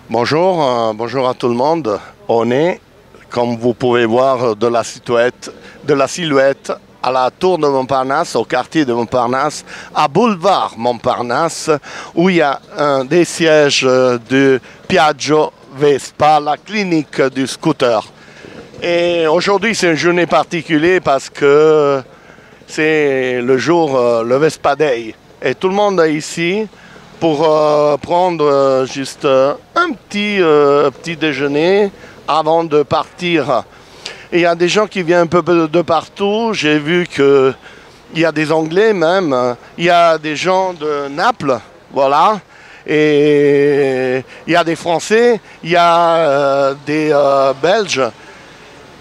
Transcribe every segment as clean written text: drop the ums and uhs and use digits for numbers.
Bonjour, bonjour à tout le monde. On est, comme vous pouvez voir, de la silhouette à la tour de Montparnasse, au quartier de Montparnasse, à boulevard Montparnasse, où il y a des sièges de Piaggio Vespa, la clinique du scooter. Et aujourd'hui, c'est une journée particulière parce que c'est le jour, le Vespa Day. Et tout le monde est ici pour prendre juste un petit déjeuner avant de partir. Et il y a des gens qui viennent un peu de partout. J'ai vu qu'il y a des Anglais même. Il y a des gens de Naples, voilà. Et il y a des Français, il y a des Belges.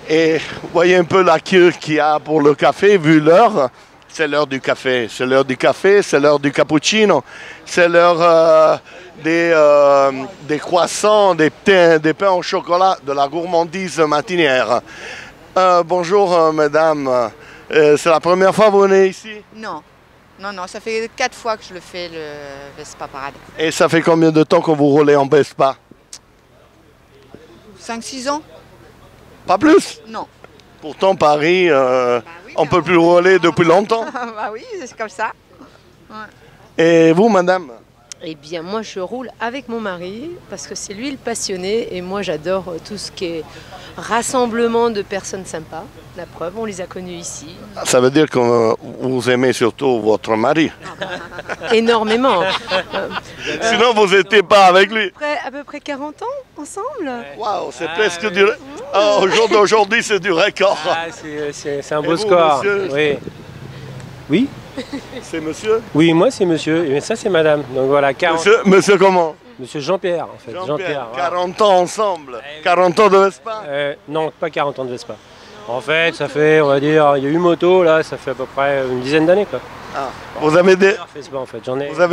Et vous voyez un peu la queue qu'il y a pour le café, vu l'heure. C'est l'heure du café, c'est l'heure du café, c'est l'heure du cappuccino, c'est l'heure des croissants, des pains au chocolat, de la gourmandise matinière. Bonjour mesdames, c'est la première fois que vous venez ici? Non, non, ça fait 4 fois que je le fais, le Vespa Parade. Et ça fait combien de temps que vous roulez en Vespa? 5-6 ans? Pas plus? Non. Pourtant Paris, Oui, on ne peut plus rouler depuis longtemps. Bah oui, c'est comme ça. Ouais. Et vous madame? Eh bien, moi, je roule avec mon mari parce que c'est lui le passionné et moi, j'adore tout ce qui est rassemblement de personnes sympas. La preuve, on les a connus ici. Ça veut dire que vous aimez surtout votre mari. Énormément. Sinon, vous n'étiez pas avec lui. À peu près 40 ans ensemble. Waouh, c'est presque du... Oh, au jour d'aujourd'hui, c'est du record. Ah, c'est un beau Et vous, score. monsieur? Oui. Oui. C'est monsieur? Oui, moi c'est monsieur, et ça c'est madame. Donc voilà, 40... Monsieur comment? Monsieur Jean-Pierre en fait. Jean-Pierre, voilà. 40 ans ensemble. 40 ans de Vespa? Non, pas 40 ans de Vespa. En fait, ça fait, on va dire, il y a eu moto, là, ça fait à peu près une dizaine d'années quoi. Ah. Vous avez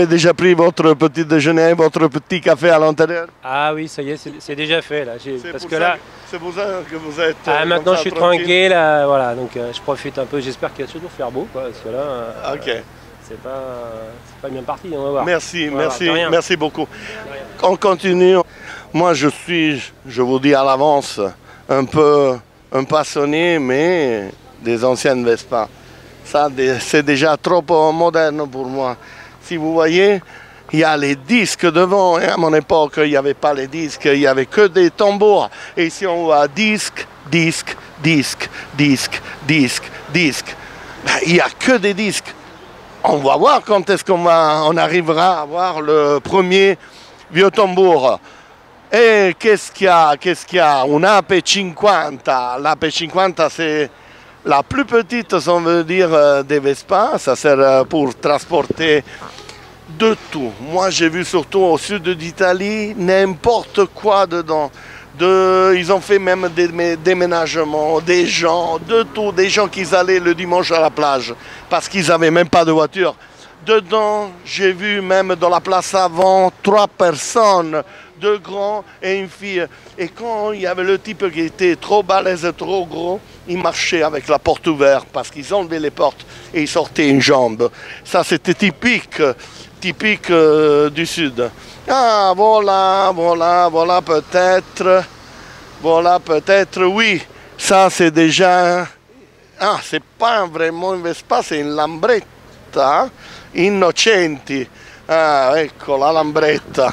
déjà pris votre petit déjeuner, votre petit café à l'intérieur? Ah oui, ça y est, c'est déjà fait là. C'est pour ça que vous êtes... maintenant je suis tranquille, voilà, donc je profite un peu, j'espère qu'il va toujours faire beau, quoi, parce que là, Ok. c'est pas bien parti, on va voir. Merci, Voilà, merci, de rien. merci beaucoup. On continue. Moi, je vous dis à l'avance, un peu un passionné, mais des anciennes Vespa. Ça, c'est déjà trop moderne pour moi. Si vous voyez, il y a les disques devant. Et à mon époque, il n'y avait pas les disques, il n'y avait que des tambours. Et ici, on voit disque, disque, disque, disque, disque, disque. Ben, il n'y a que des disques. On va voir quand est-ce qu'on arrivera à voir le premier vieux tambour. Et qu'est-ce qu'il y a? Una P50. La P50, c'est la plus petite, on veut dire, des Vespa. Ça sert pour transporter de tout. Moi, j'ai vu surtout au sud d'Italie, n'importe quoi dedans. Ils ont fait même des déménagements, des gens, de tout. Des gens qui allaient le dimanche à la plage parce qu'ils n'avaient même pas de voiture. Dedans, j'ai vu même dans la place avant 3 personnes, 2 grands et une fille. Et quand il y avait le type qui était trop balèze, trop gros, il marchait avec la porte ouverte parce qu'ils enlevaient les portes et ils sortaient une jambe. Ça, c'était typique du Sud. Ah, voilà peut-être, oui. Ça, c'est déjà... Ah, c'est pas vraiment une Vespa, c'est une Lambretta. Innocenti. Ah, ecco, la Lambretta.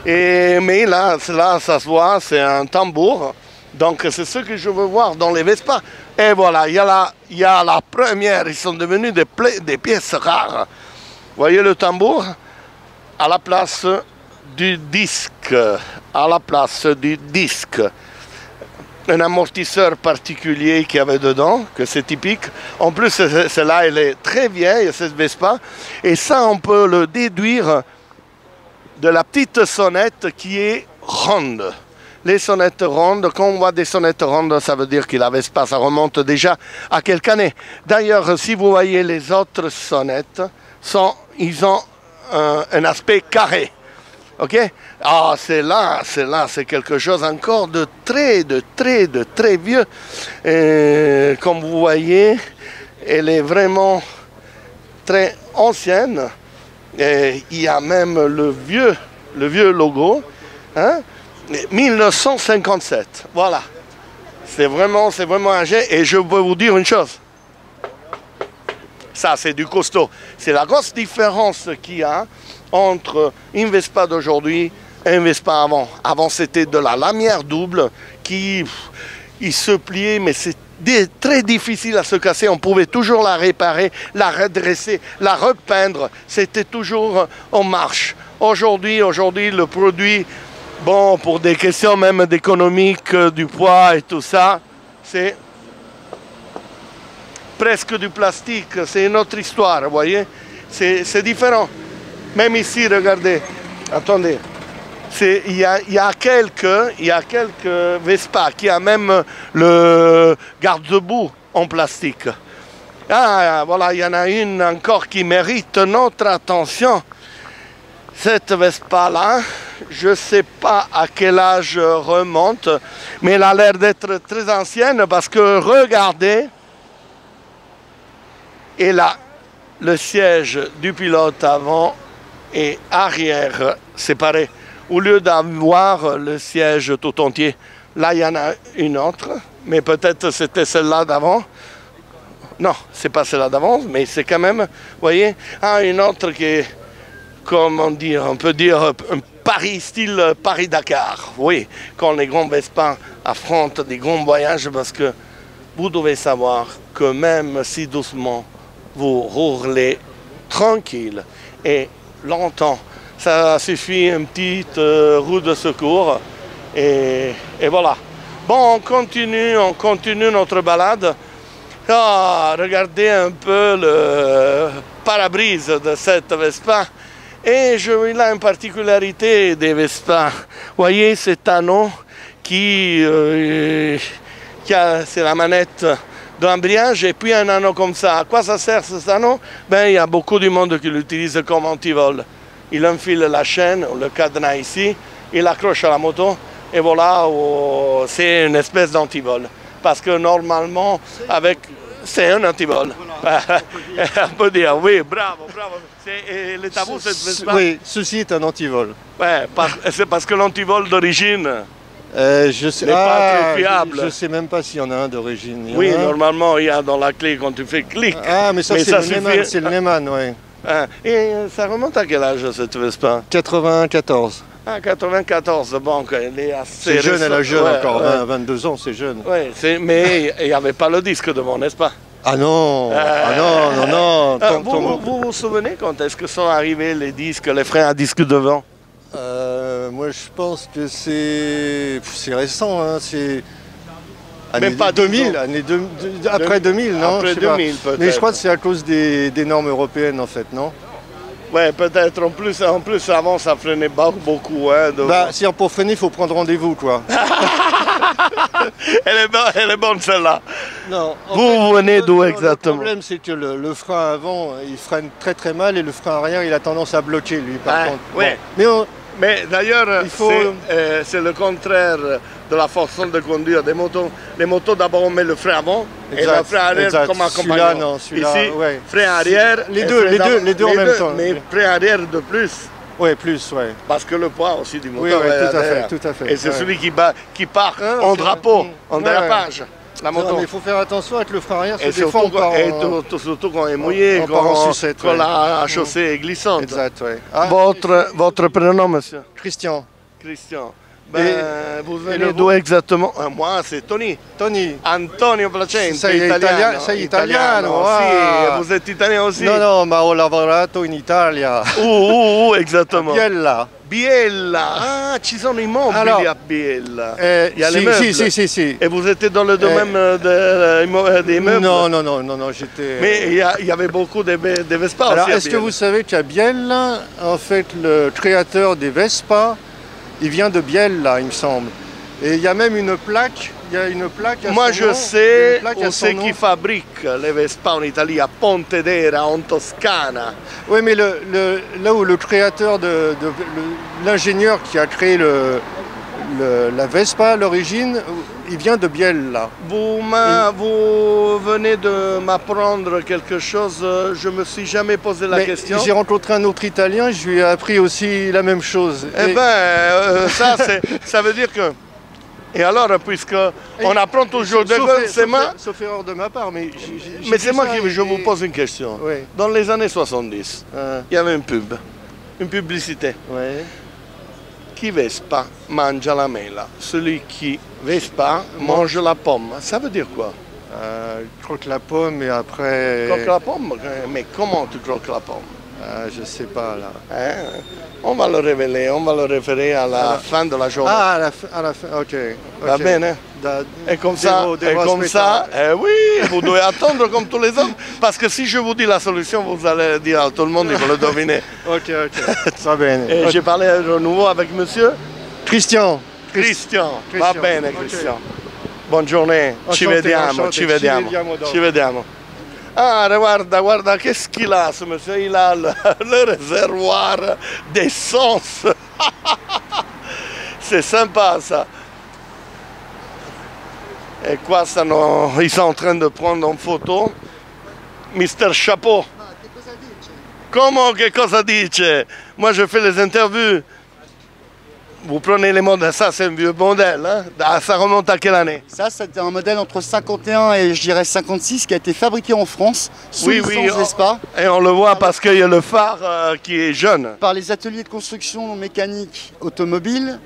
Mais là, ça se voit, c'est un tambour. Donc, c'est ce que je veux voir dans les Vespa. Et voilà, il y a la première. Ils sont devenus des pièces rares. Vous voyez le tambour? À la place du disque. Un amortisseur particulier qu'il y avait dedans, que c'est typique. En plus, celle-là, elle est très vieille, cette Vespa. Et ça, on peut le déduire de la petite sonnette qui est ronde. Les sonnettes rondes, quand on voit des sonnettes rondes, ça veut dire que la Vespa, ça remonte déjà à quelques années. D'ailleurs, si vous voyez les autres sonnettes, ils ont un aspect carré. Ok? Ah, c'est quelque chose encore de très vieux. Et comme vous voyez, elle est vraiment très ancienne. Et il y a même le vieux logo. Hein? 1957, voilà. C'est vraiment âgé. Et je peux vous dire une chose. Ça, c'est du costaud. C'est la grosse différence qu'il y a entre une Vespa d'aujourd'hui et une Vespa avant. Avant, c'était de la lamière double qui il se pliait, mais c'est très difficile à se casser. On pouvait toujours la réparer, la redresser, la repeindre. C'était toujours en marche. Aujourd'hui, le produit, bon, pour des questions même d'économique, du poids et tout ça, c'est presque du plastique. C'est une autre histoire, vous voyez. C'est différent. Même ici, regardez. Attendez. Il y a quelques Vespa qui a même le garde-boue en plastique. Ah, voilà, il y en a une encore qui mérite notre attention. Cette Vespa-là, je ne sais pas à quel âge remonte, mais elle a l'air d'être très ancienne parce que regardez, et là, le siège du pilote avant et arrière séparés. Au lieu d'avoir le siège tout entier, là, il y en a une autre, mais peut-être c'était celle-là d'avant. Non, c'est pas celle-là d'avant, mais c'est quand même, vous voyez, une autre qui est, comment dire, on peut dire un Paris, style Paris-Dakar. Oui, quand les grands Vespa affrontent des grands voyages, parce que vous devez savoir que même si doucement, vous roulez tranquille et longtemps. Ça suffit une petite roue de secours et voilà. Bon, on continue notre balade. Ah, regardez un peu le pare-brise de cette Vespa. Et il a une particularité des Vespa. Vous voyez cet anneau qui c'est la manette de l'embrayage et puis un anneau comme ça. À quoi ça sert cet anneau? Ben, il y a beaucoup de monde qui l'utilise comme antivol. Il enfile la chaîne, le cadenas ici, il accroche à la moto et voilà, c'est une espèce d'antivol. Parce que normalement, c'est un antivol. On peut dire, oui, bravo. Le tabou, cette Vespa. Oui, ceci est un antivol. Ouais, c'est parce que l'antivol d'origine je sais n'est pas très fiable. Je ne sais même pas s'il y en a un d'origine. Oui, normalement, il y a dans la clé quand tu fais clic. Ah, mais ça c'est le Neyman, oui. Et ça remonte à quel âge cette Vespa? 94. Ah, 94, bon, elle est assez C'est jeune, elle a jeune encore, ouais. 22 ans, c'est jeune. Ouais, mais il n'y avait pas le disque devant, n'est-ce pas? Ah non, non. Vous vous souvenez quand est-ce que sont arrivés les disques, les freins à disque devant? Moi je pense que c'est récent, hein, c'est... Même pas 2000, après 2000, non? Après 2000 peut-être. Mais je crois que c'est à cause des normes européennes en fait, non? Ouais, peut-être. En plus, avant, ça freinait beaucoup. Hein, si pour freiner, il faut prendre rendez-vous, quoi. Elle est bonne, celle-là. Non. Vous venez d'où exactement? Le problème, c'est que le frein avant, il freine très très mal et le frein arrière, il a tendance à bloquer, lui, par contre. Ouais. Bon. Mais d'ailleurs, c'est le contraire de la façon de conduire des motos. Les motos, d'abord, on met le frein avant et le frein arrière comme accompagnant. Ici, ouais. frein arrière. Les deux en même temps. Mais frein arrière de plus. Oui, plus, oui. Parce que le poids aussi du moteur. Oui, tout à fait. Et c'est celui qui part en drapeau, en dérapage. La moto. Non, mais il faut faire attention avec le frein arrière, se défend surtout quand on est mouillé, quand la chaussée est glissante. Exact, oui. Votre prénom, monsieur? Christian. Vous venez d'où exactement? Moi, c'est Tony. Antonio Placente, italiano. Sei italiano? Sì, vous êtes italien aussi? No, ma ho lavorato in Italia. Exactement? Biella. Ah, ci sono immobili a Biella. Il y a les meubles. Si. Et vous étiez dans le domaine des meubles? Non, j'étais... Mais il y avait beaucoup de Vespa aussi. Alors, est-ce que vous savez qu'à Biella, en fait, le créateur des Vespa, il vient de Biella, il me semble. Et il y a même une plaque. Moi, je sais où c'est qui fabrique les Vespa en Italie, à Pontedera, en Toscana. Oui, mais là où le créateur, l'ingénieur qui a créé la Vespa à l'origine, Il vient de Biella. Vous venez de m'apprendre quelque chose, je me suis jamais posé la question. J'ai rencontré un autre Italien, je lui ai appris aussi la même chose. Eh bien, ça veut dire que... Et alors, puisque on apprend toujours de sauf erreur de ma part, mais... Mais c'est moi qui je vous pose une question. Oui. Dans les années 70, il y avait une publicité. Oui. Qui Vespa mange la mela. Celui qui Vespa mange la pomme. Ça veut dire quoi? Croque la pomme et après... Croque la pomme? Mais comment tu croques la pomme? Je sais pas là. On va le révéler, on va le référer à la fin de la journée. Ah, à la fin, ok. Va bene? Et comme ça, oui, vous devez attendre comme tous les autres. Parce que si je vous dis la solution, vous allez dire à tout le monde, il va le deviner. Ok, va bene. Et j'ai parlé de nouveau avec monsieur Christian. Va bene Christian. Buona giornata, ci vediamo. Ah, guarda, qu'est-ce qu'il a ce monsieur? Il a le réservoir d'essence. C'est sympa ça. Et quoi, ils sont en train de prendre une photo. Mister Chapeau. Comment, che cosa dice? Moi je fais les interviews. Vous prenez les modèles, ça c'est un vieux modèle, hein? Ça remonte à quelle année? Ça, c'était un modèle entre 51 et je dirais 56 qui a été fabriqué en France sous licence Vespa. Et on le voit parce qu'il y a le phare qui est jeune. Par les ateliers de construction mécanique automobile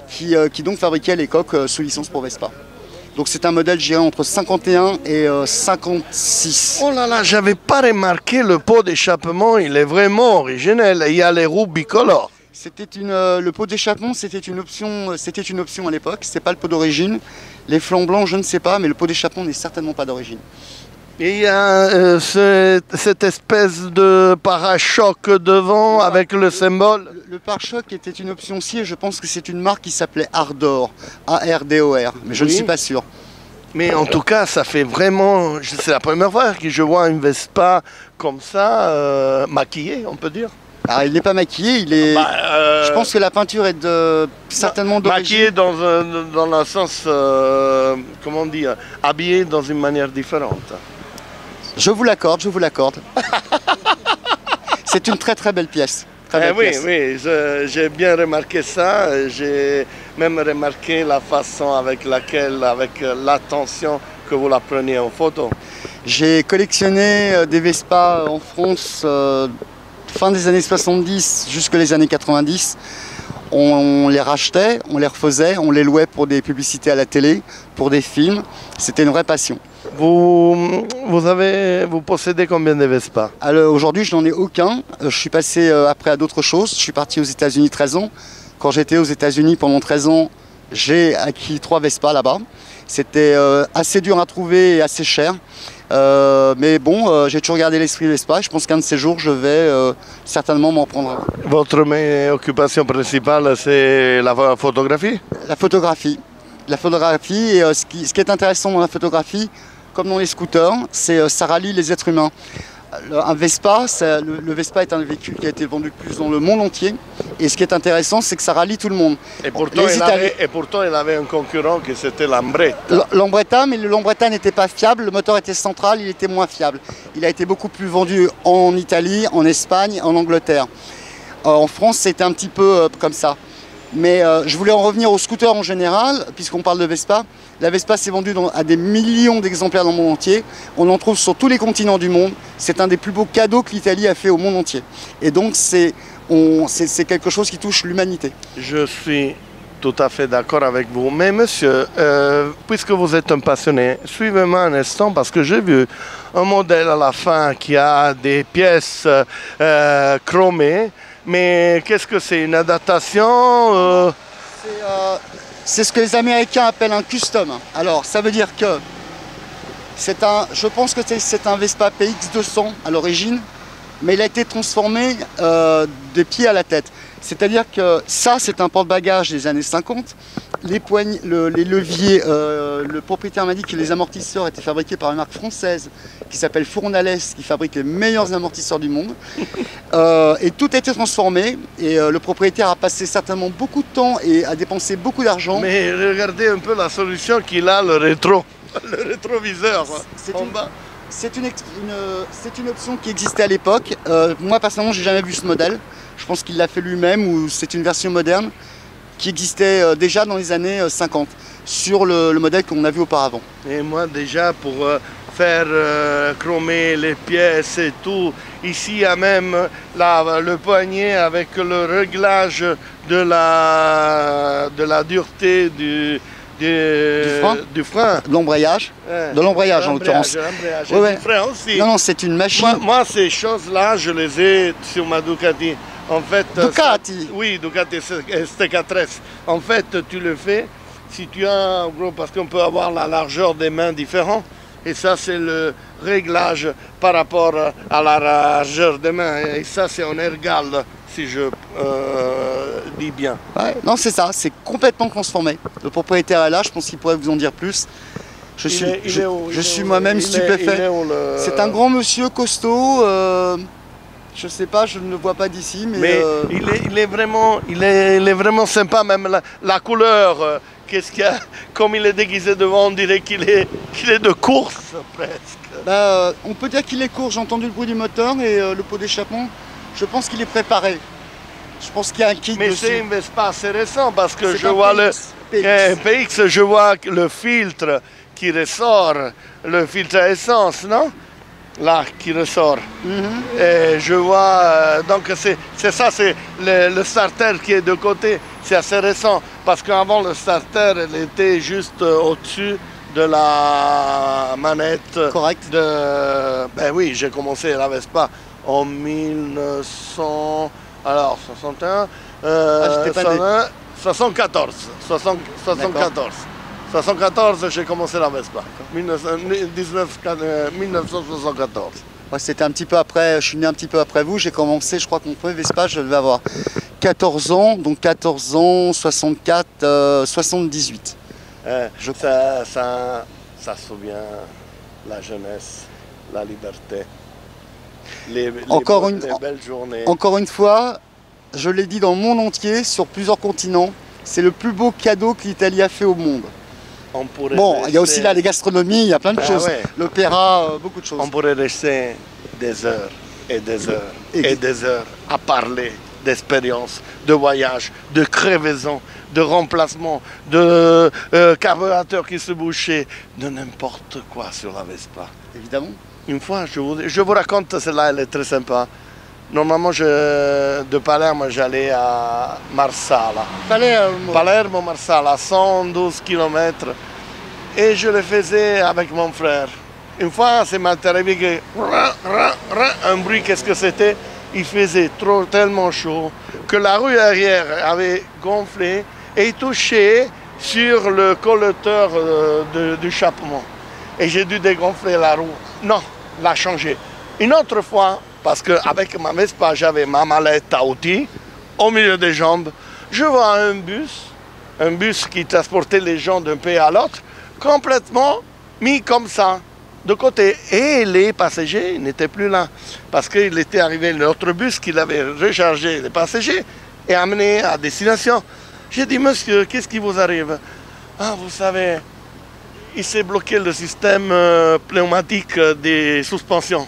qui donc fabriquaient les coques sous licence pour Vespa. Donc c'est un modèle, je dirais, entre 51 et 56. Oh là là, j'avais pas remarqué le pot d'échappement, il est vraiment originel. Il y a les roues bicolores. Le pot d'échappement, c'était une option à l'époque. C'est pas le pot d'origine. Les flancs blancs, je ne sais pas, mais le pot d'échappement n'est certainement pas d'origine. Et il y a cette espèce de pare-choc devant avec le symbole. Le pare-choc était une option aussi, et je pense que c'est une marque qui s'appelait Ardor, A-R-D-O-R, mais je ne suis pas sûr. Mais en tout cas, ça fait vraiment... C'est la première fois que je vois une Vespa comme ça, maquillée, on peut dire. Alors, il n'est pas maquillé, il est... Je pense que la peinture est certainement d'origine. Maquillé dans le sens, comment dire, habillé dans une manière différente. Je vous l'accorde, C'est une très très belle pièce. Oui, j'ai bien remarqué ça. J'ai même remarqué la façon avec l'attention que vous la preniez en photo. J'ai collectionné des Vespa en France fin des années 70 jusqu'aux les années 90. On les rachetait, on les refaisait, on les louait pour des publicités à la télé, pour des films. C'était une vraie passion. Vous possédez combien de Vespa? Alors aujourd'hui, je n'en ai aucun. Je suis passé après à d'autres choses. Je suis parti aux États-Unis 13 ans. Quand j'étais aux États-Unis pendant 13 ans, j'ai acquis 3 Vespa là-bas. C'était assez dur à trouver et assez cher. Mais bon, j'ai toujours gardé l'esprit Vespa. Je pense qu'un de ces jours, je vais certainement m'en prendre un. Votre occupation principale, c'est la photographie? La photographie. La photographie, et ce qui est intéressant dans la photographie, comme dans les scooters, c'est ça rallie les êtres humains. Un Vespa, le Vespa est un véhicule qui a été vendu plus dans le monde entier. Et ce qui est intéressant, c'est que ça rallie tout le monde. Et pourtant, il avait un concurrent qui c'était l'Ambretta. L'Ambretta, mais le Lambretta n'était pas fiable. Le moteur était central, il était moins fiable. Il a été beaucoup plus vendu en Italie, en Espagne, en Angleterre. En France, c'était un petit peu comme ça. Mais je voulais en revenir aux scooters en général, puisqu'on parle de Vespa. La Vespa s'est vendue à des millions d'exemplaires dans le monde entier. On en trouve sur tous les continents du monde. C'est un des plus beaux cadeaux que l'Italie a fait au monde entier. Et donc c'est quelque chose qui touche l'humanité. Je suis tout à fait d'accord avec vous. Mais monsieur, puisque vous êtes un passionné, suivez-moi un instant parce que j'ai vu un modèle à la fin qui a des pièces chromées. Mais qu'est-ce que c'est? Une adaptation C'est ce que les Américains appellent un custom. Alors, ça veut dire que je pense que c'est un Vespa PX200 à l'origine, mais il a été transformé des pieds à la tête. C'est-à-dire que ça, c'est un porte-bagages des années 50. les leviers, le propriétaire m'a dit que les amortisseurs étaient fabriqués par une marque française qui s'appelle Fournales, qui fabrique les meilleurs amortisseurs du monde. Et tout a été transformé et le propriétaire a passé certainement beaucoup de temps et a dépensé beaucoup d'argent. Mais regardez un peu la solution qu'il a, le rétro, le rétroviseur en bas. C'est une option qui existait à l'époque. Moi personnellement, j'ai jamais vu ce modèle. Je pense qu'il l'a fait lui-même ou c'est une version moderne qui existait déjà dans les années 50 sur le modèle qu'on a vu auparavant. Et moi déjà pour faire chromer les pièces et tout, ici il y a même le poignet avec le réglage de la dureté du frein. De l'embrayage. Ouais. De l'embrayage en l'occurrence. Ouais. Du frein aussi. Non, c'est une machine. Moi ces choses-là, je les ai sur ma Ducati. En fait, Ducati. Oui, Ducati ST4S. En fait, tu le fais si tu as, gros, parce qu'on peut avoir la largeur des mains différente. Et ça, c'est le réglage par rapport à la largeur des mains. Et ça, c'est en ergal, si je dis bien. Ouais, non, c'est ça, c'est complètement transformé. Le propriétaire est là, je pense qu'il pourrait vous en dire plus. Je suis moi-même stupéfait. C'est un grand monsieur costaud. Je sais pas, je ne le vois pas d'ici, mais il est vraiment sympa, même la couleur. Qu'est-ce qu'il y a? Comme il est déguisé devant, on dirait qu'il est de course presque. On peut dire qu'il est court. J'ai entendu le bruit du moteur et le pot d'échappement. Je pense qu'il est préparé. Je pense qu'il y a un kit. Mais dessus. c'est un Vespa assez récent parce que je vois le PX, je vois le filtre qui ressort, le filtre à essence, non? Là, qui ressort. Et je vois, donc c'est ça, c'est le starter qui est de côté, c'est assez récent, parce qu'avant le starter, elle était juste au-dessus de la manette. Correct. Ben oui, j'ai commencé la Vespa en 1961, 74. 74, j'ai commencé la Vespa. 1974. Ouais, c'était un petit peu après, je suis né un petit peu après vous. J'ai commencé, je crois que mon premier Vespa, je devais avoir 14 ans. Donc 14 ans, 64, 78. Ça souvient la jeunesse, la liberté, les belles journées. Encore une fois, je l'ai dit dans le monde entier, sur plusieurs continents, c'est le plus beau cadeau que l'Italie a fait au monde. Bon, il y a aussi là les gastronomies, il y a plein de choses. Ouais. L'opéra, beaucoup de choses. On pourrait rester des heures et des heures et des heures à parler d'expériences, de voyages, de crevaisons, de remplacements, de carburateurs qui se bouchaient, de n'importe quoi sur la Vespa. Évidemment. Une fois, je vous raconte, celle-là, elle est très sympa. Normalement, de Palerme, j'allais à Marsala. Palermo, Marsala, 112 km. Et je le faisais avec mon frère. Une fois, c'est m'est arrivé que un bruit, qu'est-ce que c'était? Il faisait tellement chaud que la roue arrière avait gonflé et touchait sur le collecteur du chapeau. Et j'ai dû dégonfler la roue. Non, la changer. Une autre fois, parce qu'avec ma Vespa, j'avais ma mallette à outils au milieu des jambes. Je vois un bus qui transportait les gens d'un pays à l'autre, complètement mis comme ça, de côté. Et les passagers n'étaient plus là, parce qu'il était arrivé l'autre bus qui avait rechargé les passagers et amené à destination. J'ai dit, monsieur, qu'est-ce qui vous arrive? Ah, vous savez, il s'est bloqué le système pneumatique des suspensions.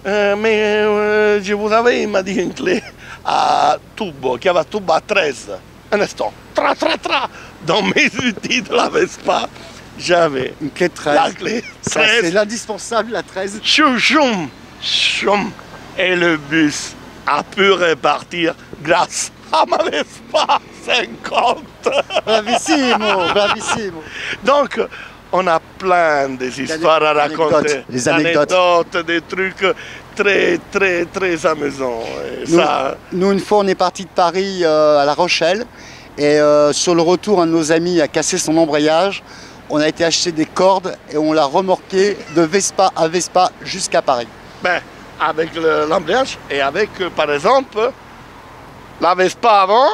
Mais je vous avais, il m'a dit une clé à tubo, qui avait tubo à 13. Un instant, tra, dans mes outils de la Vespa, j'avais une clé 13. La clé 13. C'est l'indispensable, la 13. Choum. Et le bus a pu repartir grâce à ma Vespa 50. Bravissimo. Donc, on a plein des histoires à raconter. Des anecdotes. Des trucs très amusants. Nous, une fois, on est parti de Paris à La Rochelle. Et sur le retour, un de nos amis a cassé son embrayage. On a été acheter des cordes et on l'a remorqué de Vespa à Vespa jusqu'à Paris. Ben, avec l'embrayage et avec, par exemple, la Vespa avant,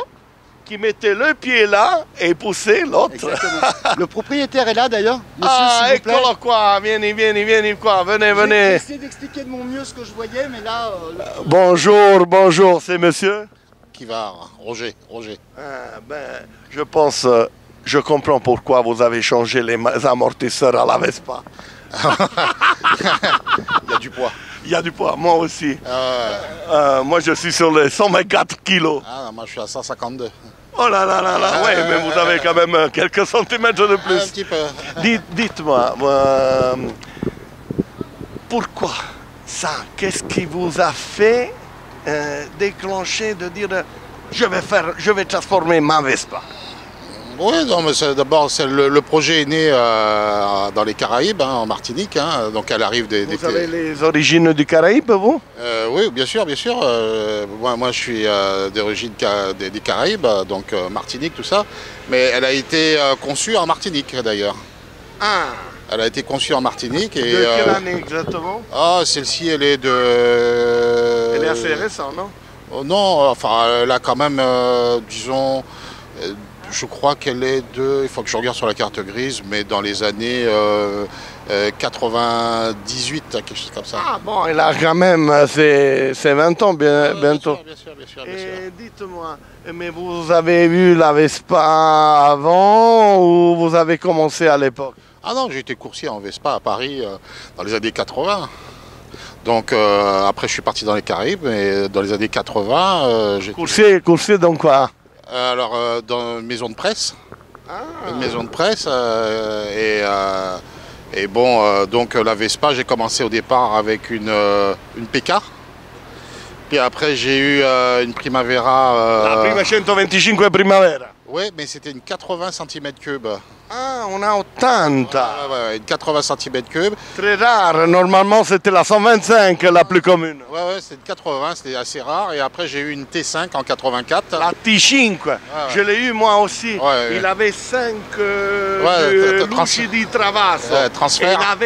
qui mettait le pied là et poussait l'autre. Exactement. Le propriétaire est là d'ailleurs. Monsieur, Ah, s'il vous plaît. eccolo qua, vieni qua, venez, J'ai venez. essayé d'expliquer de mon mieux ce que je voyais, mais là... Bonjour, bonjour, c'est monsieur? Qui va? Roger. Ah, ben, je pense, je comprends pourquoi vous avez changé les amortisseurs à la Vespa. Il y a du poids. Il y a du poids, moi aussi. Ah, Moi, je suis sur les 124 kilos. moi je suis à 152. Oh là là là là, ouais, mais vous avez quand même quelques centimètres de Un plus. petit peu. Dites-moi, pourquoi ça? Qu'est-ce qui vous a fait déclencher de dire je vais transformer ma Vespa? Oui, non, mais d'abord, le projet est né dans les Caraïbes, en Martinique. Donc elle arrive des Vous avez les origines du Caraïbe, vous? Oui, bien sûr. Moi, je suis d'origine des Caraïbes, donc Martinique, tout ça. Mais elle a été conçue en Martinique, d'ailleurs. Ah, Elle a été conçue en Martinique. Et, de quelle année exactement? Celle-ci, elle est de... Elle est assez récente, non? Non, enfin, elle a quand même, disons... je crois qu'elle est il faut que je regarde sur la carte grise, mais dans les années 98, quelque chose comme ça. Ah bon, elle a quand même ses 20 ans bientôt. Bien sûr. Et dites-moi, mais vous avez eu la Vespa avant ou vous avez commencé à l'époque? Ah non, j'ai été coursier en Vespa à Paris dans les années 80. Donc après, je suis parti dans les Caraïbes, et dans les années 80... Coursier donc quoi? Alors, dans une maison de presse. Une maison de presse. Et bon, donc la Vespa, j'ai commencé au départ avec une PK. Puis après, j'ai eu une Primavera. La prima 125 Primavera. Oui, mais c'était une 80 cm3. Ah, on a 80. Ouais, une 80 cm3. Très rare, normalement c'était la 125 la plus commune. Ouais, c'était une 80, c'était assez rare. Et après, j'ai eu une T5 en 84. La T5, je l'ai eu moi aussi. Ouais. Il avait 5 luci di travasso. Transfert.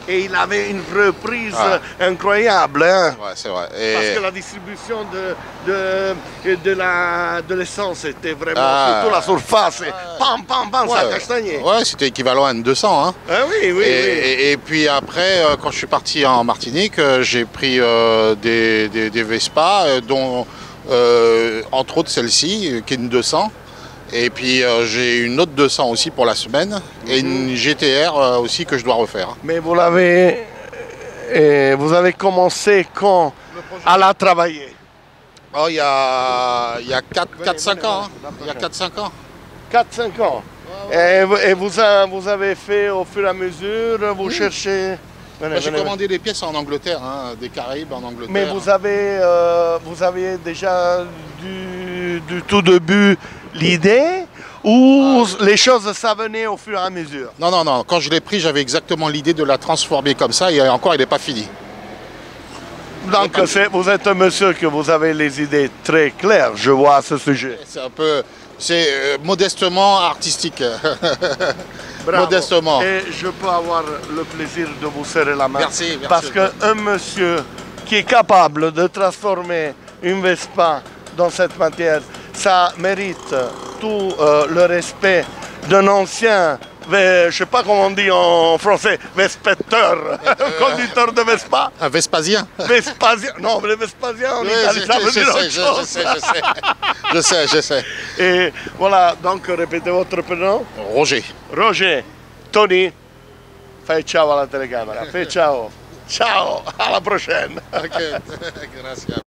Et il avait une reprise incroyable. Hein? Ouais, c'est vrai. Parce que la distribution de l'essence était vraiment surtout la surface. Pam, pam, pam, ça castagnait. Ouais, c'était équivalent à une 200. Hein. Ah oui, oui. Et puis après, quand je suis parti en Martinique, j'ai pris des Vespa, dont entre autres celle-ci, qui est une 200. Et puis j'ai une autre 200 aussi pour la semaine, et une GTR aussi que je dois refaire. Mais vous avez commencé quand à la travailler? Oh, il y a 4-5 ans. Il y a 4-5 ans. 4-5 ans. Et vous avez fait au fur et à mesure, vous cherchez... J'ai commandé des pièces en Angleterre, des Caraïbes en Angleterre. Mais vous avez déjà du tout début l'idée ou les choses ça venait au fur et à mesure? Non. Quand je l'ai pris, j'avais exactement l'idée de la transformer comme ça, et encore, il n'est pas fini. Donc vous êtes un monsieur que vous avez les idées très claires, je vois à ce sujet. C'est modestement artistique. Bravo. Modestement. Et je peux avoir le plaisir de vous serrer la main. Merci. Parce qu'un monsieur qui est capable de transformer une Vespa dans cette matière, ça mérite tout le respect d'un ancien, je ne sais pas comment on dit en français, vespetteur, conducteur de Vespa. Un Vespasien. Vespasien. Non, mais le Vespasien en Italie, ça veut dire autre chose. Je sais. Et voilà, donc répétez votre prénom. Roger. Roger. Tony, fai ciao alla telecamera. Fai ciao. Ciao, alla prochaine. Ok, grazie.